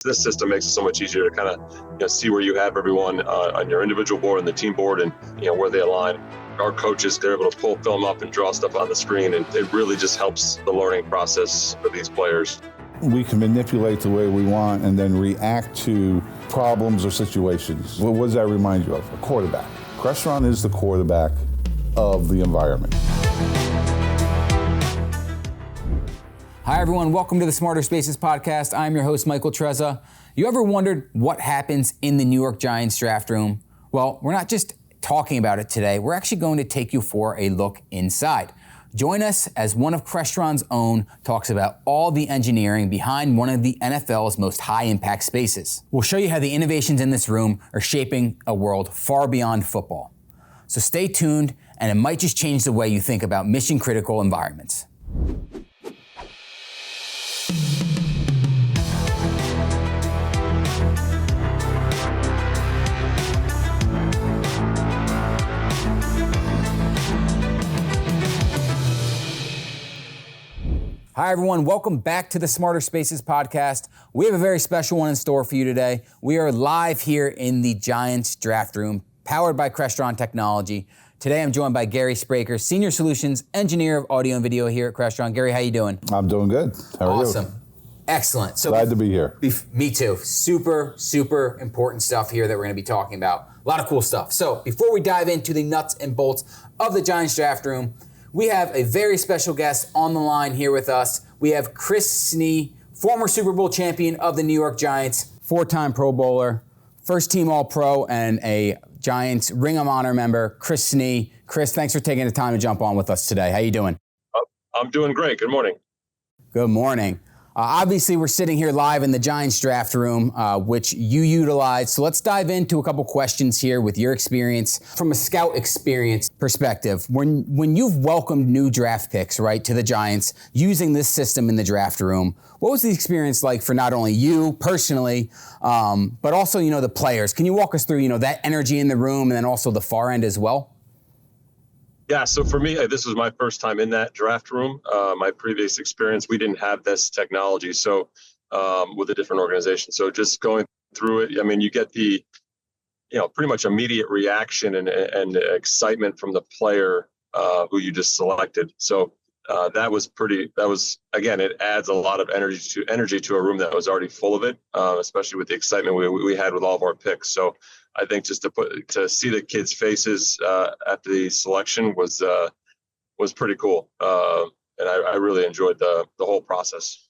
This system makes it so much easier to kind of see where you have everyone on your individual board and the team board, and where they align. Our coaches, they're able to pull film up and draw stuff on the screen, and it really just helps the learning process for these players. We can manipulate the way we want and then react to problems or situations. What does that remind you of? A quarterback. Crestron is the quarterback of the environment. Hi everyone, welcome to the Smarter Spaces podcast. I'm your host, Michael Trezza. You ever wondered what happens in the New York Giants draft room? Well, we're not just talking about it today, we're actually going to take you for a look inside. Join us as one of Crestron's own talks about all the engineering behind one of the NFL's most high-impact spaces. We'll show you how the innovations in this room are shaping a world far beyond football. So stay tuned, and it might just change the way you think about mission-critical environments. Hi everyone, welcome back to the Smarter Spaces podcast. We have a very special one in store for you today. We are live here in the Giants draft room, powered by Crestron Technology. Today I'm joined by Gary Spraker, Senior Solutions Engineer of Audio and Video here at Crestron. Gary, how you doing? I'm doing good. How are you? Awesome. Excellent. So glad to be here. Me too. Super important stuff here that we're going to be talking about. A lot of cool stuff. So before we dive into the nuts and bolts of the Giants draft room, we have a very special guest on the line here with us. We have Chris Snee, former Super Bowl champion of the New York Giants, four-time Pro Bowler, first-team All-Pro, and a Giants Ring of Honor member, Chris Snee. Chris, thanks for taking the time to jump on with us today. How you doing? I'm doing great. Good morning. Good morning. Obviously, we're sitting here live in the Giants draft room, which you utilize. So let's dive into a couple questions here with your experience from a scout experience perspective. When you've welcomed new draft picks, right, to the Giants using this system in the draft room, what was the experience like for not only you personally, but also, the players? Can you walk us through, that energy in the room and then also the far end as well? Yeah, so for me, this was my first time in that draft room. My previous experience, we didn't have this technology, so with a different organization. So just going through it, I mean, you get the, pretty much immediate reaction and excitement from the player who you just selected. So that was again, it adds a lot of energy to a room that was already full of it, especially with the excitement we had with all of our picks. So I think just to see the kids' faces after the selection was pretty cool, and I really enjoyed the whole process.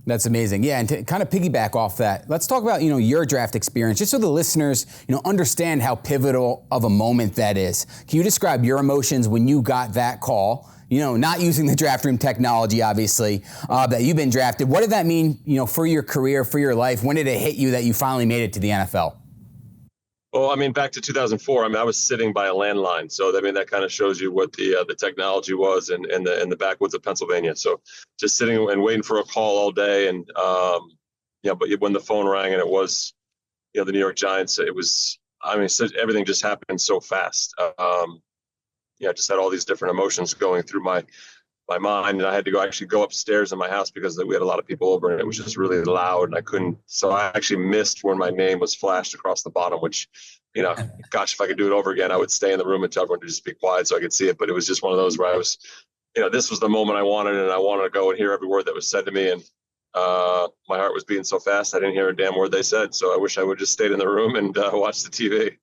That's amazing. Yeah, and to kind of piggyback off that, let's talk about your draft experience, just so the listeners understand how pivotal of a moment that is. Can you describe your emotions when you got that call? Not using the draft room technology, obviously, that you've been drafted. What did that mean, for your career, for your life? When did it hit you that you finally made it to the NFL? Well, I mean, back to 2004. I was sitting by a landline, so that kind of shows you what the technology was in the backwoods of Pennsylvania. So just sitting and waiting for a call all day, and but when the phone rang and it was, the New York Giants, it was. Everything just happened so fast. I just had all these different emotions going through my mind, and I had to go upstairs in my house because we had a lot of people over, and it was just really loud, and I couldn't. So I actually missed when my name was flashed across the bottom, which, gosh, if I could do it over again, I would stay in the room and tell everyone to just be quiet so I could see it. But it was just one of those where I was, this was the moment I wanted, and I wanted to go and hear every word that was said to me, and my heart was beating so fast I didn't hear a damn word they said. So I wish I would just stayed in the room and watched the TV.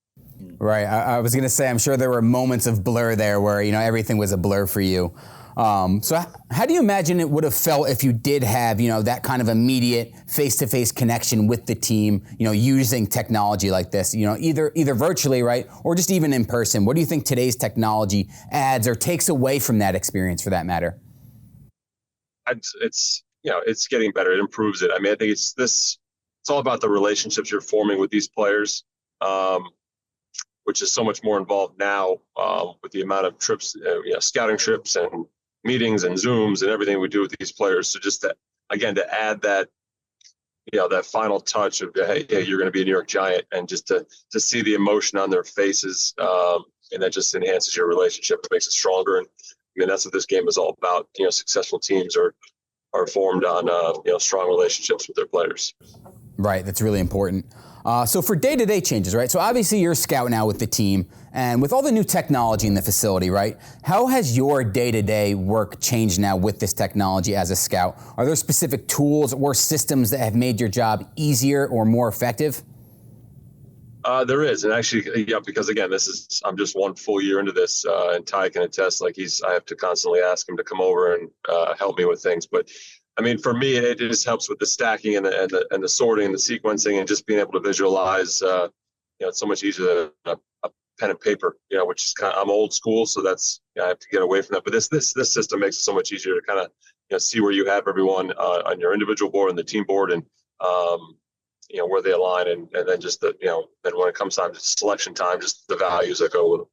Right. I was going to say, I'm sure there were moments of blur there where, everything was a blur for you. So how do you imagine it would have felt if you did have, that kind of immediate face-to-face connection with the team, using technology like this, either virtually, right, or just even in person? What do you think today's technology adds or takes away from that experience, for that matter? It's getting better. It improves it. I think it's all about the relationships you're forming with these players, which is so much more involved now with the amount of trips, scouting trips and meetings and Zooms and everything we do with these players. So just to add that, that final touch of, hey, you're going to be a New York Giant, and just to see the emotion on their faces, and that just enhances your relationship. It makes it stronger. And that's what this game is all about. Successful teams are formed on strong relationships with their players. Right, that's really important. So for day-to-day changes, right? So obviously you're a scout now with the team, and with all the new technology in the facility, right? How has your day-to-day work changed now with this technology as a scout? Are there specific tools or systems that have made your job easier or more effective? There is, and actually, yeah, because again, I'm just one full year into this, and Ty can attest. Like I have to constantly ask him to come over and help me with things. But I mean, for me, it just helps with the stacking and the sorting and the sequencing, and just being able to visualize. It's so much easier than a pen and paper. Which is I'm old school, so that's I have to get away from that. But this system makes it so much easier to kind of see where you have everyone on your individual board and the team board, and where they align, and then just then when it comes time to selection time, just the values that go with them.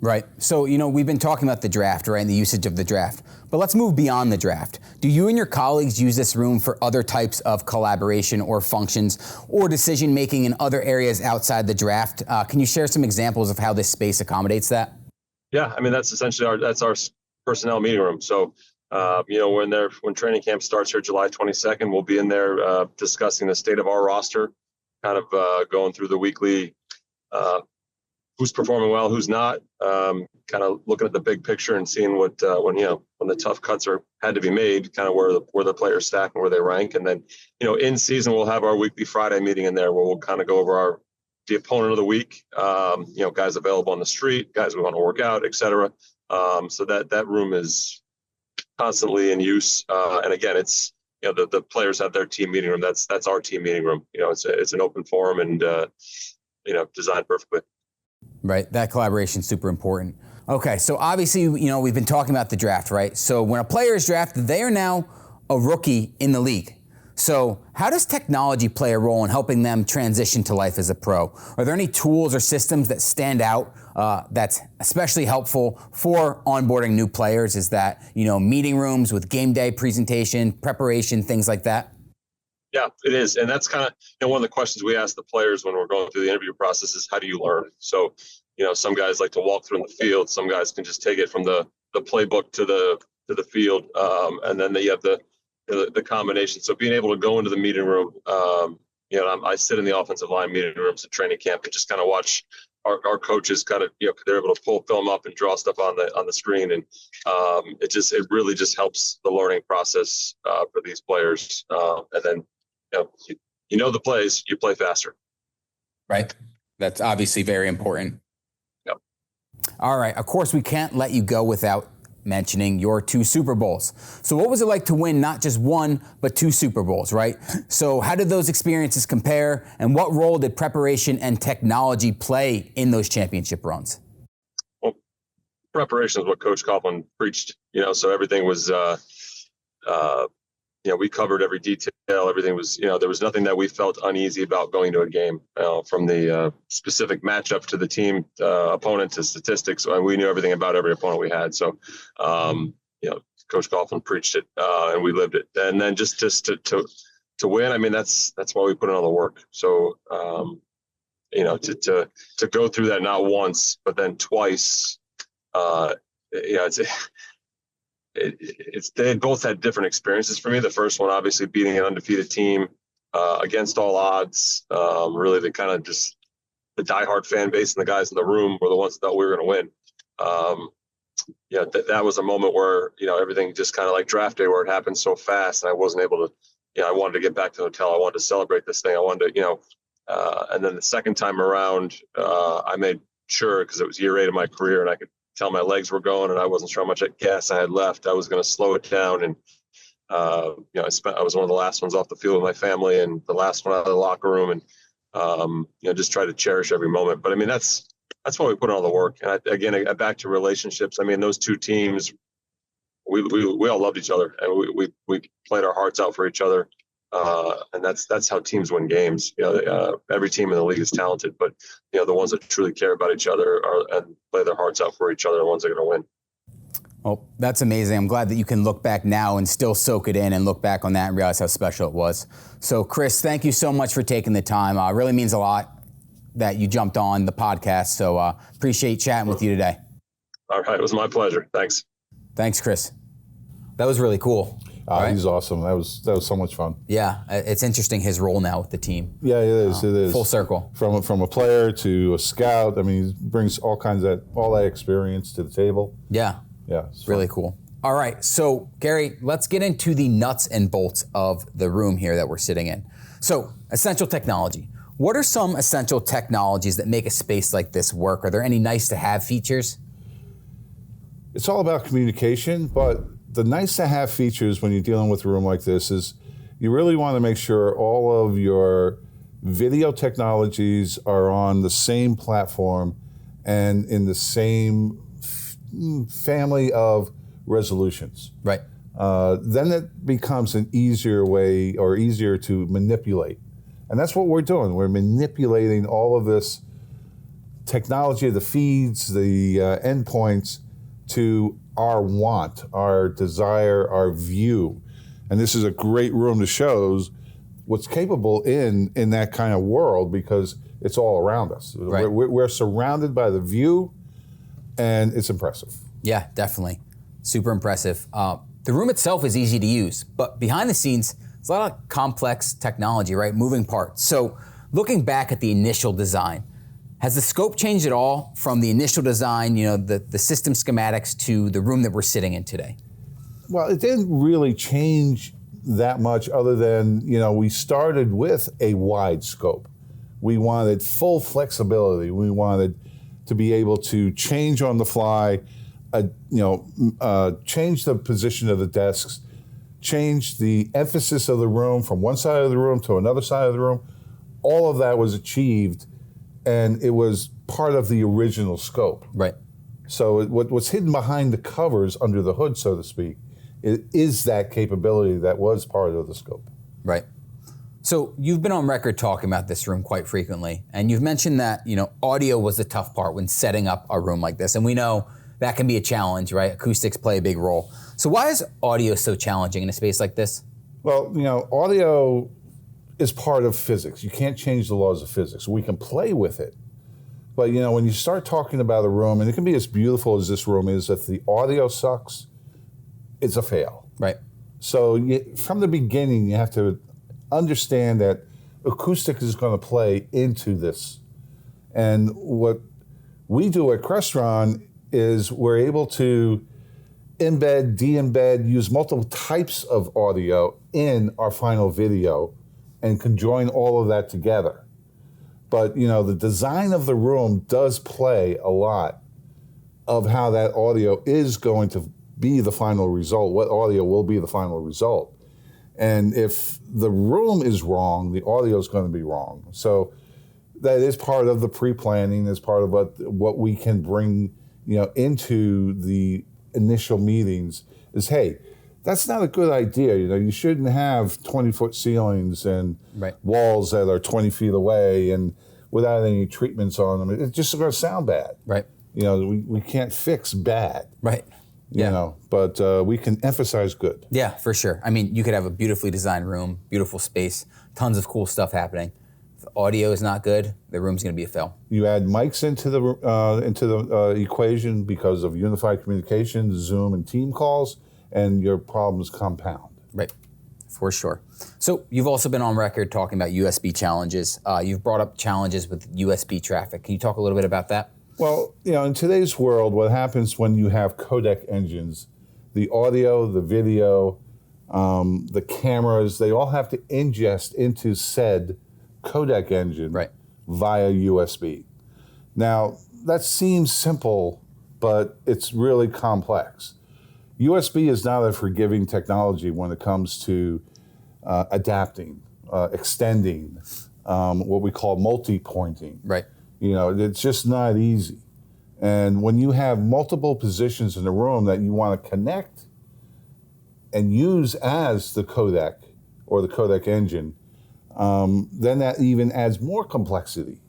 Right. So, we've been talking about the draft, right, and the usage of the draft. But let's move beyond the draft. Do you and your colleagues use this room for other types of collaboration or functions or decision-making in other areas outside the draft? Can you share some examples of how this space accommodates that? Yeah, I mean, that's essentially our personnel meeting room. So, when training camp starts here July 22nd, we'll be in there discussing the state of our roster, kind of going through the weekly who's performing well, who's not, kind of looking at the big picture and seeing what when the tough cuts had to be made, kind of where the players stack and where they rank. And then, in season, we'll have our weekly Friday meeting in there where we'll kind of go over the opponent of the week, guys available on the street, guys we want to work out, et cetera. So that room is constantly in use. And again, it's, the players have their team meeting room. That's our team meeting room. It's an open forum and, designed perfectly. Right. That collaboration is super important. Okay. So obviously, we've been talking about the draft, right? So when a player is drafted, they are now a rookie in the league. So how does technology play a role in helping them transition to life as a pro? Are there any tools or systems that stand out that's especially helpful for onboarding new players? Is that, meeting rooms with game day presentation, preparation, things like that? Yeah, it is. And that's kind of, one of the questions we ask the players when we're going through the interview process is how do you learn? So, some guys like to walk through in the field. Some guys can just take it from the playbook to the field. And then you have the combination. So being able to go into the meeting room, I sit in the offensive line meeting rooms at training camp and just kind of watch our coaches kind of, they're able to pull film up and draw stuff on the screen. And it really just helps the learning process for these players. And then, the plays, you play faster. Right. That's obviously very important. Yep. All right. Of course, we can't let you go without mentioning your 2 Super Bowls. So what was it like to win not just 1, but 2 Super Bowls, right? So how did those experiences compare, and what role did preparation and technology play in those championship runs? Well, preparation is what Coach Coughlin preached, so everything was, we covered every detail. Everything was, there was nothing that we felt uneasy about going to a game, from the specific matchup to the team opponent to statistics. We knew everything about every opponent we had. So, Coach Coughlin preached it, and we lived it. And then just to win, I mean, that's why we put in all the work. So, to go through that not once, but then twice, they both had different experiences for me. The first one, obviously, beating an undefeated team against all odds. Really, the kind of just the diehard fan base and the guys in the room were the ones that thought we were going to win. That was a moment where everything just kind of like draft day, where it happened so fast, and I wasn't able to. I wanted to get back to the hotel. I wanted to celebrate this thing. I wanted to, and then the second time around, I made sure, because it was year 8 of my career, and I could tell my legs were going and I wasn't sure how much gas I had left. I was going to slow it down. And, I was one of the last ones off the field with my family and the last one out of the locker room, and, just try to cherish every moment. But I mean, that's why we put in all the work. And again, back to relationships. I mean, those 2 teams, we all loved each other, and we played our hearts out for each other. And that's how teams win games. Every team in the league is talented, but the ones that truly care about each other and play their hearts out for each other are the ones that are going to win. Well, that's amazing. I'm glad that you can look back now and still soak it in and look back on that and realize how special it was. So, Chris, thank you so much for taking the time. It really means a lot that you jumped on the podcast. So appreciate chatting with you today. All right. It was my pleasure. Thanks. Thanks, Chris. That was really cool. right? He's awesome. That was so much fun. Yeah, it's interesting his role now with the team. Yeah, it is. It is Full circle. From a player to a scout. I mean, he brings all that experience to the table. Yeah. Yeah, it's Really cool. All right, so Gary, let's get into the nuts and bolts of the room here that we're sitting in. So, essential technology. What are some essential technologies that make a space like this work? Are there any nice to have features? It's all about communication, but the nice to have features when you're dealing with a room like this is you really want to make sure all of your video technologies are on the same platform and in the same family of resolutions. Right. Then it becomes an easier way or easier to manipulate. And that's what we're doing. We're manipulating all of this technology, the feeds, the endpoints to our want, our desire, our view. And this is a great room to show what's capable in that kind of world because it's all around us. Right. We're surrounded by the view, and it's impressive. Yeah, definitely. Super impressive. The room itself is easy to use, but behind the scenes, it's a lot of complex technology, right? Moving parts. So looking back at the initial design, has the scope changed at all from the initial design, the system schematics to the room that we're sitting in today? Well, it didn't really change that much other than, we started with a wide scope. We wanted full flexibility. We wanted to be able to change on the fly, change the position of the desks, change the emphasis of the room from one side of the room to another side of the room. All of that was achieved, and it was part of the original scope. Right. So what's hidden behind the covers under the hood, so to speak, is that capability that was part of the scope. Right. So you've been on record talking about this room quite frequently, and you've mentioned that, audio was the tough part when setting up a room like this. And we know that can be a challenge, right? Acoustics play a big role. So why is audio so challenging in a space like this? Well, audio is part of physics. You can't change the laws of physics. We can play with it. But, when you start talking about a room, and it can be as beautiful as this room is, if the audio sucks, it's a fail. Right. So from the beginning, you have to understand that acoustic is going to play into this. And what we do at Crestron is we're able to embed, de-embed, use multiple types of audio in our final video and conjoin all of that together. But, the design of the room does play a lot of how that audio is going to be the final result, what audio will be the final result. And if the room is wrong, the audio is going to be wrong. So that is part of the pre-planning, is part of what we can bring, into the initial meetings is, hey, that's not a good idea. You shouldn't have 20-foot ceilings and right. walls that are 20 feet away and without any treatments on them. It's just going to sound bad. Right. We can't fix bad. Right. Yeah. But we can emphasize good. Yeah, for sure. I mean, you could have a beautifully designed room, beautiful space, tons of cool stuff happening. If the audio is not good, the room's going to be a fail. You add mics into the equation because of unified communication, Zoom and team calls, and your problems compound. Right, for sure. So you've also been on record talking about USB challenges. You've brought up challenges with USB traffic. Can you talk a little bit about that? Well, in today's world, what happens when you have codec engines, the audio, the video, the cameras, they all have to ingest into said codec engine right. via USB. Now, that seems simple, but it's really complex. USB is not a forgiving technology when it comes to adapting, extending, what we call multi-pointing. Right. It's just not easy. And when you have multiple positions in the room that you want to connect and use as the codec or the codec engine, then that even adds more complexity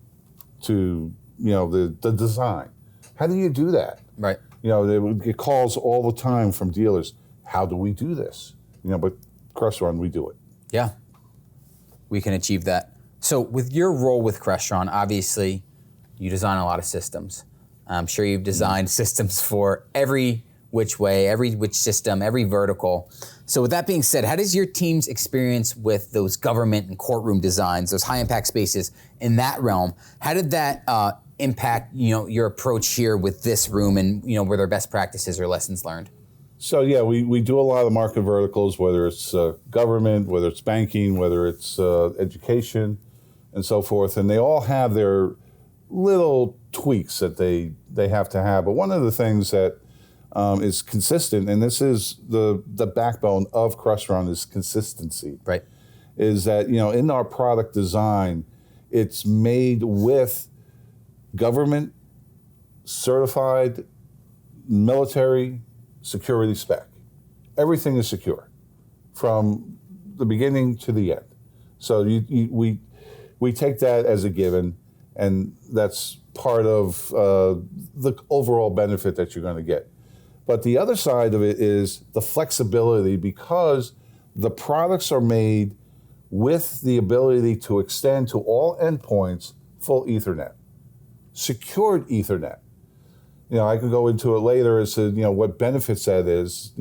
to, the design. How do you do that? Right. They get calls all the time from dealers. How do we do this? But Crestron, we do it. Yeah, we can achieve that. So with your role with Crestron, obviously, you design a lot of systems. I'm sure you've designed systems for every which way, which system, every vertical. So with that being said, how does your team's experience with those government and courtroom designs, those high impact spaces in that realm, how did that impact your approach here with this room, and were there best practices or lessons learned? So yeah, we do a lot of market verticals, whether it's government, whether it's banking, whether it's education, and so forth, and they all have their little tweaks that they have to have. But one of the things that is consistent, and this is the backbone of Crestron, is consistency. Right. Is that in our product design, it's made with government certified military security spec. Everything is secure from the beginning to the end. So we take that as a given, and that's part of the overall benefit that you're going to get. But the other side of it is the flexibility, because the products are made with the ability to extend to all endpoints full Ethernet, secured Ethernet. I can go into it later as to what benefits that is,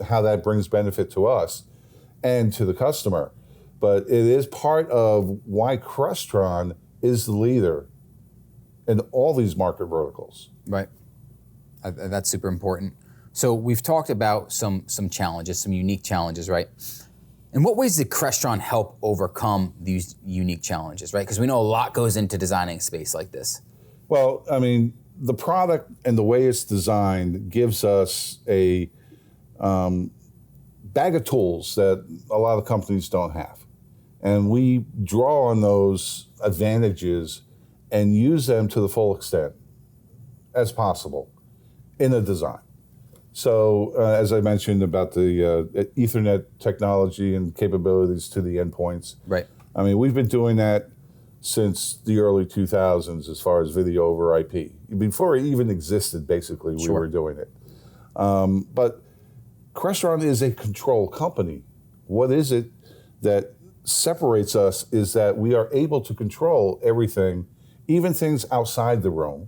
how that brings benefit to us and to the customer. But it is part of why Crestron is the leader in all these market verticals. Right. That's super important. So we've talked about some challenges, some unique challenges, right? In what ways did Crestron help overcome these unique challenges, right? Because we know a lot goes into designing a space like this. Well, I mean, the product and the way it's designed gives us a bag of tools that a lot of companies don't have. And we draw on those advantages and use them to the full extent as possible in a design. So as I mentioned about the Ethernet technology and capabilities to the endpoints. Right. I mean, we've been doing that since the early 2000s as far as video over IP. Before it even existed, basically, we were doing it. But Crestron is a control company. What is it that separates us is that we are able to control everything, even things outside the room,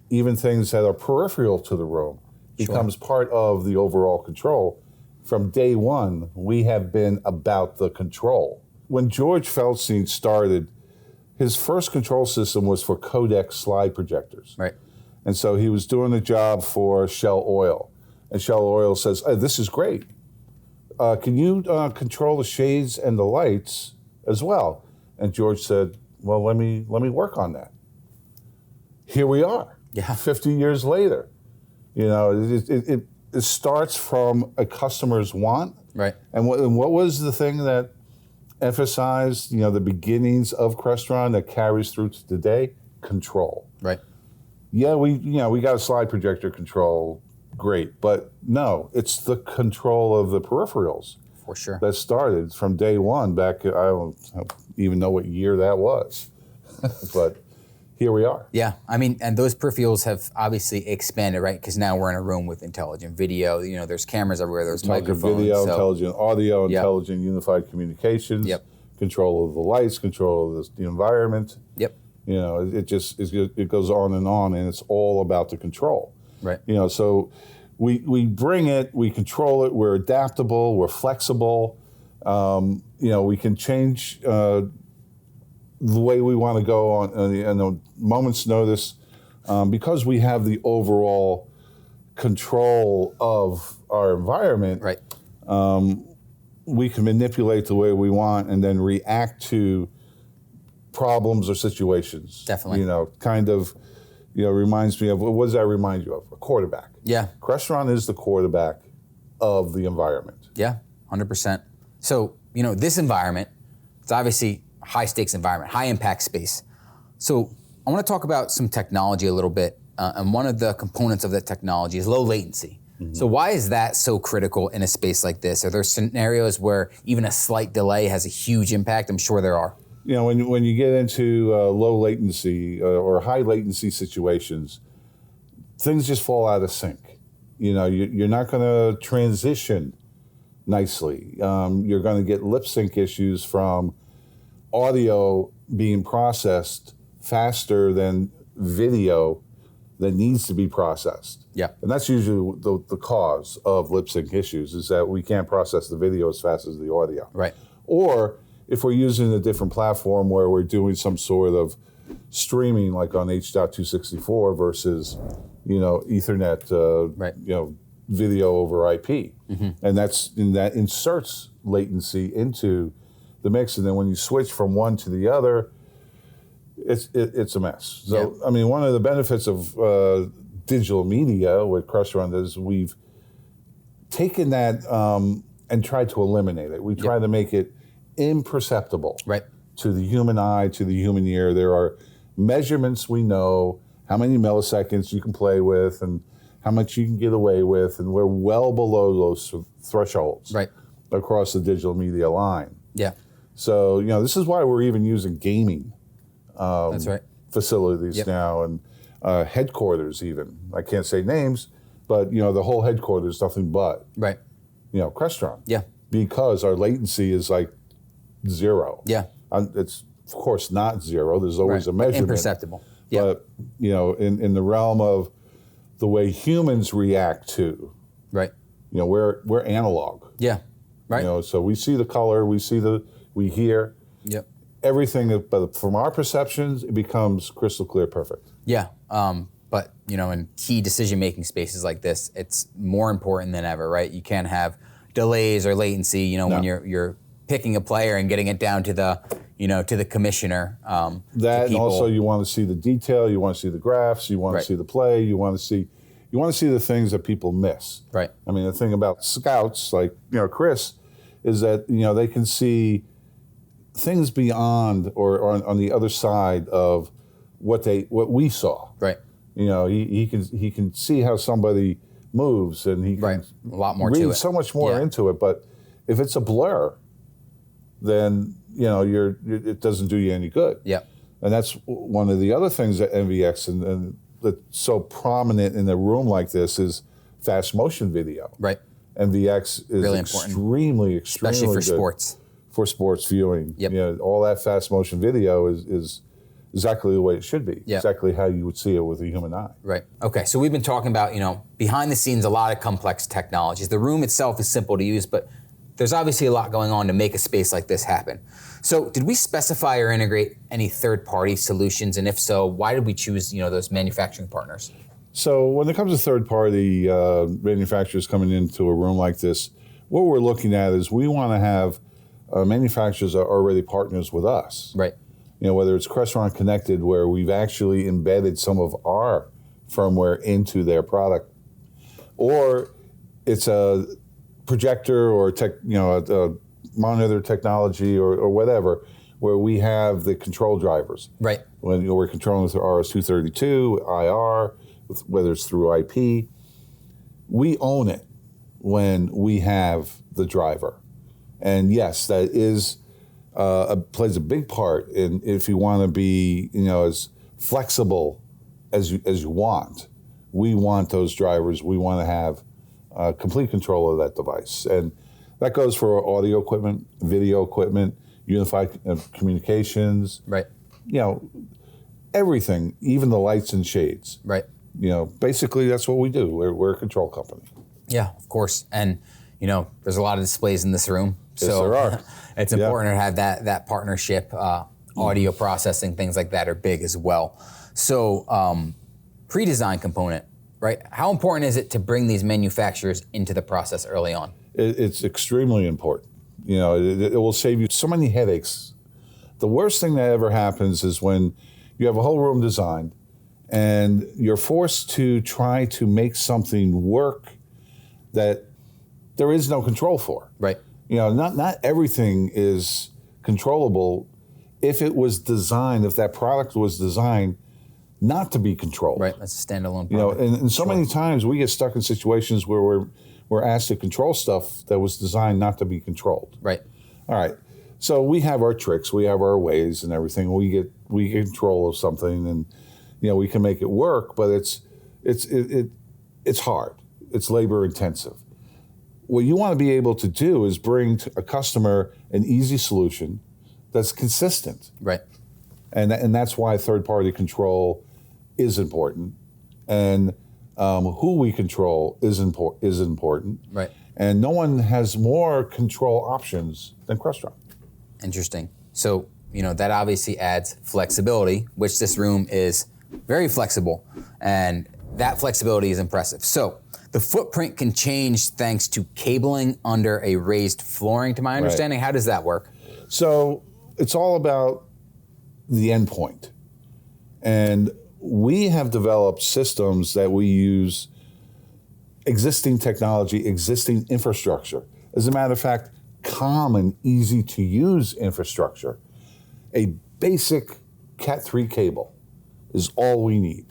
even things that are peripheral to the room, becomes part of the overall control. From day one, we have been about the control. When George Feldstein started, his first control system was for codec slide projectors. Right. And so he was doing a job for Shell Oil. And Shell Oil says, "Hey, this is great. Can you control the shades and the lights as well?" And George said, "Well, let me work on that." Here we are, 50 years later. It starts from a customer's want. Right. And what was the thing that emphasized, the beginnings of Crestron that carries through to today? Control. Right. Yeah, we got a slide projector control, great, but no, it's the control of the peripherals. For sure. That started from day one back. I don't even know what year that was, but here we are. Yeah, I mean, and those peripherals have obviously expanded, right? Because now we're in a room with intelligent video. There's cameras everywhere. There's microphones. Video, intelligent audio, intelligent unified communications. Yep. Control of the lights, control of the environment. Yep. It goes on, and it's all about the control. Right. So we bring it, we control it. We're adaptable. We're flexible. We can change the way we want to go on a moment's notice, because we have the overall control of our environment. Right. We can manipulate the way we want and then react to problems or situations. Definitely. Reminds me of, what does that remind you of? A quarterback. Yeah. Crestron is the quarterback of the environment. Yeah, 100%. So, this environment, it's obviously a high stakes environment, high impact space. So I want to talk about some technology a little bit. And one of the components of that technology is low latency. Mm-hmm. So why is that so critical in a space like this? Are there scenarios where even a slight delay has a huge impact? I'm sure there are. When you get into low latency or high latency situations, things just fall out of sync. You're not going to transition nicely. You're going to get lip sync issues from audio being processed faster than video that needs to be processed. Yeah. And that's usually the cause of lip sync issues, is that we can't process the video as fast as the audio. Right. Or if we're using a different platform where we're doing some sort of streaming, like on H.264 versus, Ethernet, Right. Video over IP. And that inserts latency into the mix. And then when you switch from one to the other, it's a mess. So, Yeah. I mean, one of the benefits of digital media with Crestron is we've taken that and tried to eliminate it. We try to make it imperceptible Right. to the human eye, to the human ear. There are measurements we know, how many milliseconds you can play with and how much you can get away with, and we're well below those thresholds Right. across the digital media line. Yeah. So, this is why we're even using gaming That's right. facilities Yep. now, and headquarters even. I can't say names, but, the whole headquarters, nothing but, Right. Crestron. Yeah. Because our latency is like zero. Yeah. It's, of course, not zero. There's always Right. a measurement. Imperceptible. Yeah. But, in the realm of the way humans react to, Right. we're analog. Yeah. Right. So we see the color, we hear Yep. everything, but from our perceptions, it becomes crystal clear, perfect. Yeah. But in key decision-making spaces like this, it's more important than ever, right? You can't have delays or latency, when you're picking a player and getting it down to the, to the commissioner. That, to and people. also you want to see the detail, you want to see the graphs, you want Right. to see the play, you want to see the things that people miss. Right. I mean, the thing about scouts like Chris is that they can see things beyond or on the other side of what we saw. Right. He can see how somebody moves, and he can Right. A lot more read to it. so much more Yeah. into it. But if it's a blur, then it doesn't do you any good. Yep. And that's one of the other things that NVX and that's so prominent in a room like this is fast motion video. Right. NVX is Really important. extremely Especially for good sports. for sports viewing. Yep. All that fast motion video is exactly the way it should be. Yep. Exactly how you would see it with a human eye. Right. Okay. So we've been talking about, behind the scenes, a lot of complex technologies. The room itself is simple to use, but there's obviously a lot going on to make a space like this happen. So did we specify or integrate any third-party solutions? And if so, why did we choose, those manufacturing partners? So when it comes to third-party manufacturers coming into a room like this, what we're looking at is we want to have manufacturers that are already partners with us. Right. Whether it's Crestron Connected, where we've actually embedded some of our firmware into their product, or it's a projector or a monitor technology or whatever, where we have the control drivers. Right. When we're controlling with RS-232, IR, whether it's through IP, we own it when we have the driver. And yes, that is plays a big part in if you want to be as flexible as you want. We want those drivers. We want to have complete control of that device, and that goes for audio equipment, video equipment, unified communications. Right. Everything, even the lights and shades. Right. Basically that's what we do. We're a control company. Yeah, of course. And, there's a lot of displays in this room. Yes, So there are. it's important to have that partnership. Audio processing, things like that are big as well. So pre-design component, right? How important is it to bring these manufacturers into the process early on? It's extremely important. It will save you so many headaches. The worst thing that ever happens is when you have a whole room designed and you're forced to try to make something work that there is no control for. Right. Not everything is controllable if it was designed, if that product was designed not to be controlled. Right. That's a standalone product. And so many times we get stuck in situations where we're asked to control stuff that was designed not to be controlled. Right. All right. So we have our tricks, we have our ways and everything. We get control of something, and we can make it work, but it's hard. It's labor intensive. What you want to be able to do is bring to a customer an easy solution that's consistent. Right. And that's why third-party control is important. and who we control is important. Right. And no one has more control options than Crestron. Interesting. So, that obviously adds flexibility, which this room is very flexible, and that flexibility is impressive. So, the footprint can change thanks to cabling under a raised flooring, to my understanding. Right. How does that work? So, it's all about the endpoint. And we have developed systems that we use existing technology, existing infrastructure. As a matter of fact, common, easy to use infrastructure. A basic Cat3 cable is all we need.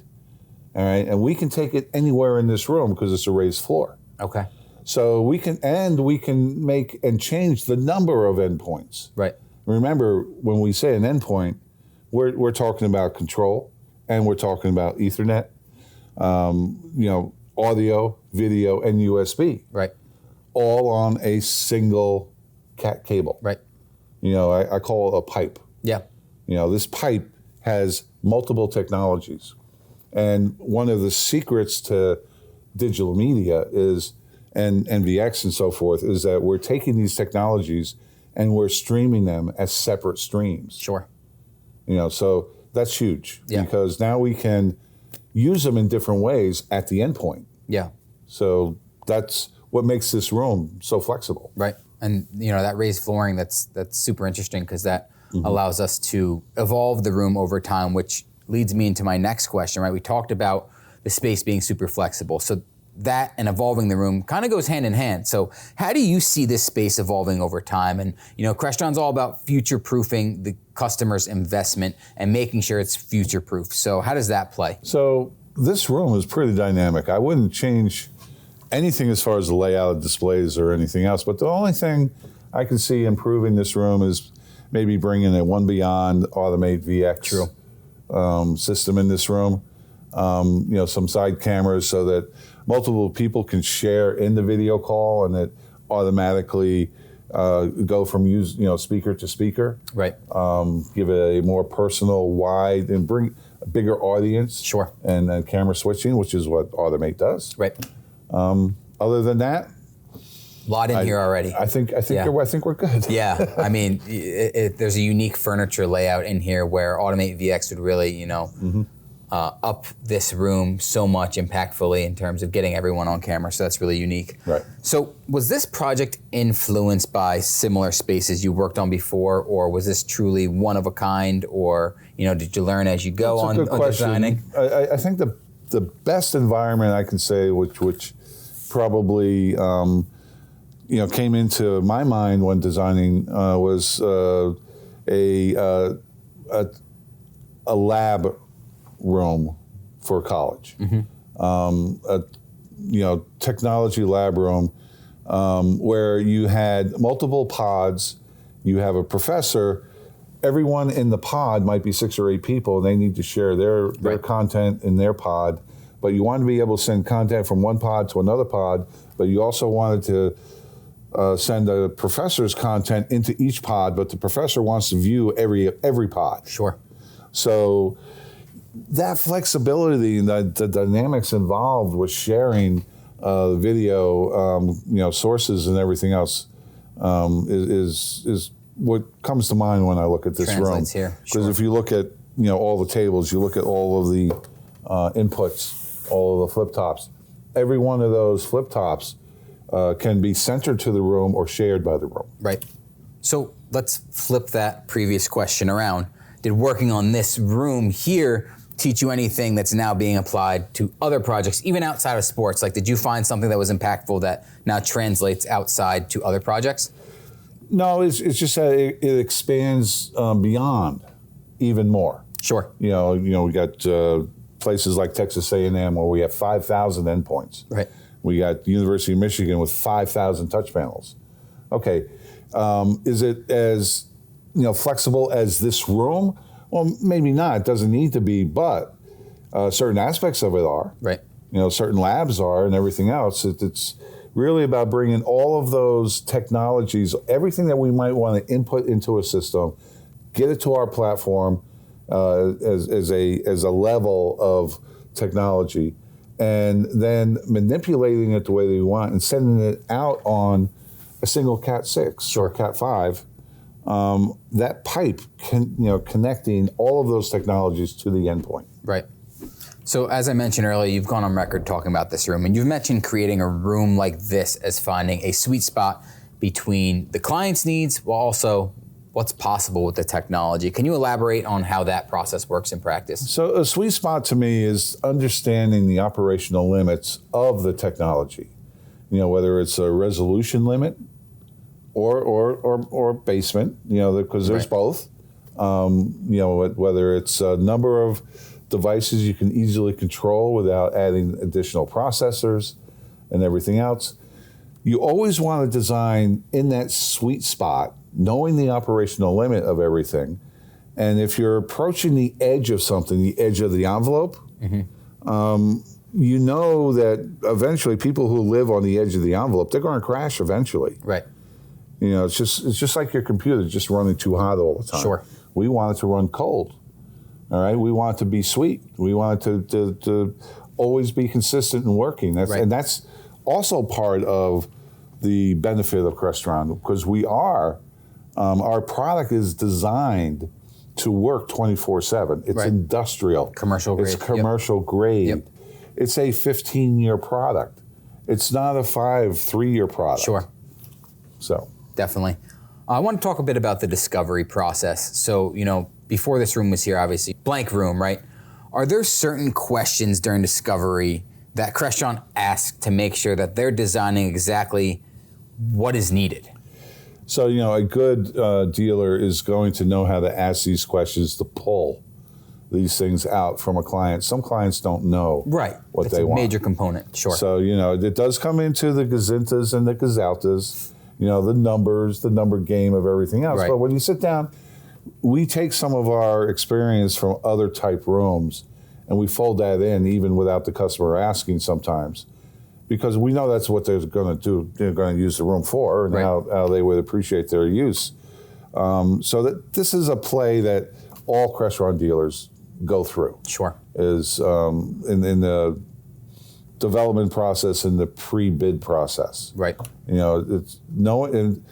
All right, and we can take it anywhere in this room because it's a raised floor. Okay. So we can make and change the number of endpoints. Right. Remember, when we say an endpoint, we're talking about control, and we're talking about Ethernet, audio, video, and USB. Right. All on a single Cat cable. Right. I call it a pipe. Yeah. This pipe has multiple technologies. And one of the secrets to digital media is, and NVX and so forth, is that we're taking these technologies and we're streaming them as separate streams. Sure. So that's huge. Yeah. Because now we can use them in different ways at the endpoint. Yeah. So that's what makes this room so flexible. Right. And that raised flooring, that's super interesting because that allows us to evolve the room over time, which leads me into my next question, right? We talked about the space being super flexible. So that and evolving the room kind of goes hand in hand. So how do you see this space evolving over time? And, Crestron's all about future-proofing the customer's investment and making sure it's future-proof. So how does that play? So this room is pretty dynamic. I wouldn't change anything as far as the layout of displays or anything else, but the only thing I can see improving this room is maybe bringing a One Beyond Automate VX system in this room. Some side cameras so that multiple people can share in the video call and it automatically go from speaker to speaker. Right. Give it a more personal, wide, and bring a bigger audience. Sure. And then camera switching, which is what Automate does. Right. Other than that, a lot in here already. I think we're good. Yeah, I mean, there's a unique furniture layout in here where Automate VX would really, up this room so much impactfully in terms of getting everyone on camera. So that's really unique. Right. So was this project influenced by similar spaces you worked on before, or was this truly one of a kind, or did you learn as you go on designing? I think the best environment I can say, which probably came into my mind when designing was a lab room for college, technology lab room where you had multiple pods. You have a professor. Everyone in the pod might be 6 or 8 people, and they need to share their content in their pod. But you want to be able to send content from one pod to another pod, but you also wanted to send the professor's content into each pod, but the professor wants to view every pod. Sure. So that flexibility and the dynamics involved with sharing video, sources and everything else is what comes to mind when I look at this Translates room. Here. Because Sure. if you look at all the tables, you look at all of the inputs, all of the flip tops. Every one of those flip tops can be centered to the room or shared by the room. Right. So let's flip that previous question around. Did working on this room here teach you anything that's now being applied to other projects, even outside of sports? Like, did you find something that was impactful that now translates outside to other projects? No, it's just that it expands beyond even more. Sure. We got places like Texas A&M where we have 5,000 endpoints. Right. We got the University of Michigan with 5,000 touch panels. Okay, is it as flexible as this room? Well, maybe not. It doesn't need to be, but certain aspects of it are. Right. Certain labs are, and everything else. It's really about bringing all of those technologies, everything that we might want to input into a system, get it to our platform as a level of technology, and then manipulating it the way they want and sending it out on a single Cat 6 or Cat 5, that pipe connecting all of those technologies to the endpoint. Right. So as I mentioned earlier, you've gone on record talking about this room, and you've mentioned creating a room like this as finding a sweet spot between the client's needs while also what's possible with the technology. Can you elaborate on how that process works in practice? So a sweet spot to me is understanding the operational limits of the technology. Whether it's a resolution limit or basement, because there's both. Whether it's a number of devices you can easily control without adding additional processors and everything else. You always want to design in that sweet spot, knowing the operational limit of everything. And if you're approaching the edge of something, the edge of the envelope, you know that eventually people who live on the edge of the envelope, they're going to crash eventually. Right. It's just like your computer just running too hot all the time. Sure. We want it to run cold. All right. We want it to be sweet. We want it to always be consistent and working. And that's also part of the benefit of Crestron, because we are, our product is designed to work 24/7. It's industrial. Commercial grade. It's commercial grade. Yep. It's a 15-year product. It's not a 3-year product. Sure. So. Definitely. I want to talk a bit about the discovery process. So, before this room was here, obviously, blank room, right? Are there certain questions during discovery that Crestron asks to make sure that they're designing exactly what is needed? So, a good dealer is going to know how to ask these questions to pull these things out from a client. Some clients don't know what they want. It's a major component, sure. So, it does come into the gazintas and the gazaltas, the numbers, the number game of everything else. But when you sit down, we take some of our experience from other type rooms and we fold that in even without the customer asking sometimes, because we know that's what they're going to do. They're going to use the room for, and how they would appreciate their use. So that this is a play that all Crestron dealers go through. Sure. Is in the development process and the pre-bid process. Right. It's knowing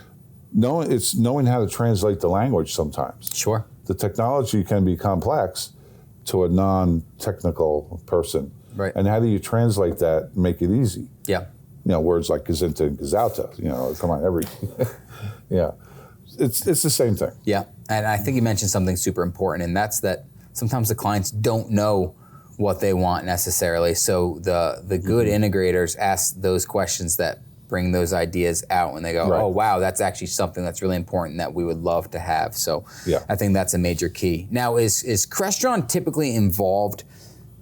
how to translate the language sometimes. Sure. The technology can be complex to a non-technical person. Right. And how do you translate that and make it easy? Yeah. Words like gazinta and gazalta, come on, yeah. It's the same thing. Yeah. And I think you mentioned something super important, and that's that sometimes the clients don't know what they want necessarily. So the good integrators ask those questions that bring those ideas out, and they go, oh, wow, that's actually something that's really important that we would love to have. So I think that's a major key. Now, is Crestron typically involved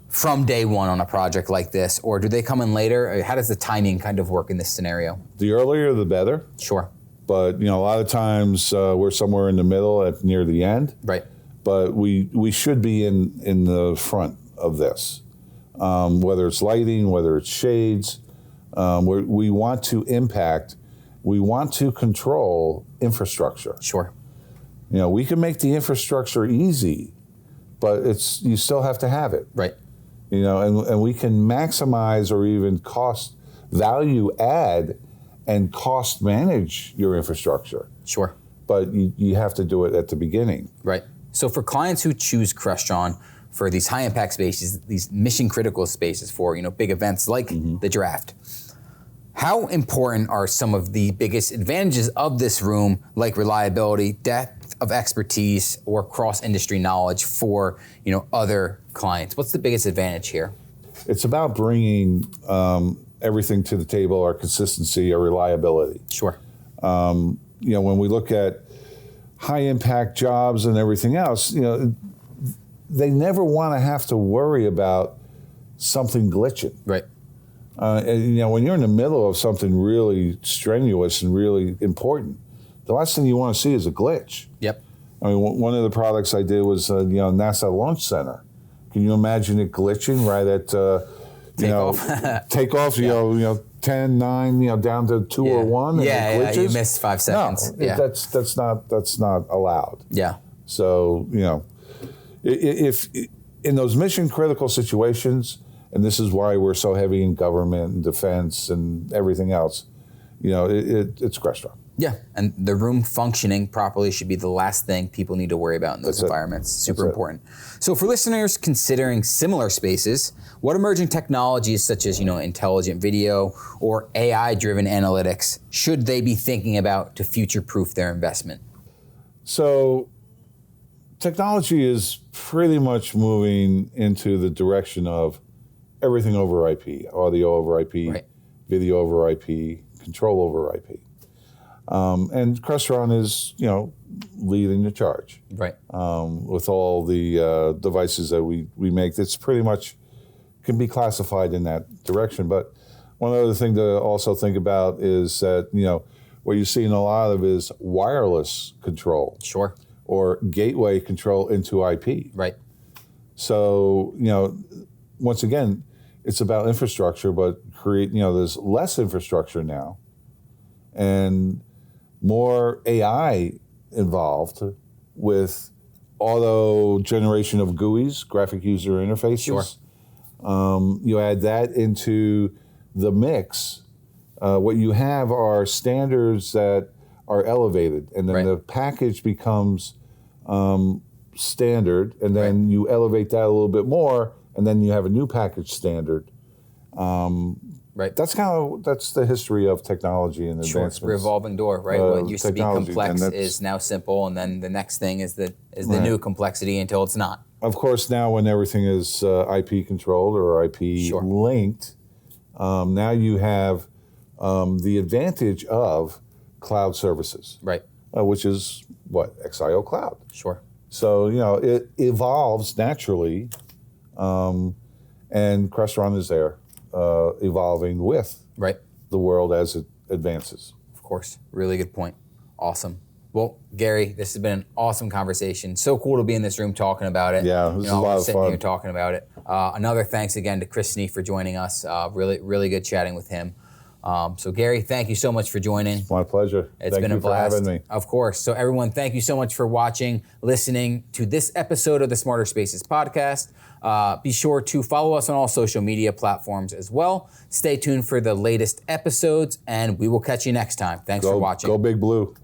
from day one on a project like this, or do they come in later? How does the timing kind of work in this scenario? The earlier, the better. Sure. But, a lot of times we're somewhere in the middle near the end. Right. But we should be in the front of this, whether it's lighting, whether it's shades. We want to impact, we want to control infrastructure. Sure. We can make the infrastructure easy, but you still have to have it. Right. And we can maximize or even value add and cost manage your infrastructure. Sure. But you have to do it at the beginning. Right. So for clients who choose Crestron for these high impact spaces, these mission critical spaces for big events like the draft, how important are some of the biggest advantages of this room, like reliability, depth of expertise, or cross industry knowledge for other clients? What's the biggest advantage here? It's about bringing everything to the table: our consistency, our reliability. Sure. When we look at high impact jobs and everything else, they never want to have to worry about something glitching. Right. When you're in the middle of something really strenuous and really important, the last thing you want to see is a glitch. Yep. I mean, one of the products I did was NASA Launch Center. Can you imagine it glitching right at takeoff? 10, 9, down to 2 or 1. Yeah, you missed 5 seconds. No, that's not allowed. Yeah. So if in those mission critical situations, and this is why we're so heavy in government and defense and everything else. It's Crestron. Yeah, and the room functioning properly should be the last thing people need to worry about in those environments. Super important. So for listeners considering similar spaces, what emerging technologies such as, intelligent video or AI-driven analytics should they be thinking about to future-proof their investment? So technology is pretty much moving into the direction of everything over IP, audio over IP, right. video over IP, control over IP. And Crestron is, leading the charge. Right. With all the devices that we make, that's pretty much can be classified in that direction. But one other thing to also think about is that, what you're seeing a lot of is wireless control. Sure. Or gateway control into IP. Right. So, once again, it's about infrastructure, but there's less infrastructure now and more AI involved with auto generation of GUIs, graphic user interfaces. Sure. You add that into the mix. What you have are standards that are elevated, and then right. the package becomes standard, and then right. you elevate that a little bit more, and then you have a new package standard. Right. That's the history of technology and advancements. Sure, revolving door, right? What used to be complex is now simple, and then the next thing is the right. new complexity until it's not. Of course, now when everything is IP controlled or IP sure. linked, now you have the advantage of cloud services, right? Which is what XIO Cloud. Sure. So it evolves naturally, and Crestron is there. Evolving with right. the world as it advances. Of course. Really good point. Awesome. Well, Gary, this has been an awesome conversation. So cool to be in this room talking about it. Yeah, this is a lot of sitting fun. Here talking about it. Another thanks again to Chris Snee for joining us. Really, really good chatting with him. So Gary, thank you so much for joining. My pleasure. It's been a blast. Thank you for having me. Of course. So everyone, thank you so much for watching, listening to this episode of the Smarter Spaces podcast. Be sure to follow us on all social media platforms as well. Stay tuned for the latest episodes, and we will catch you next time. Thanks for watching. Go Big Blue.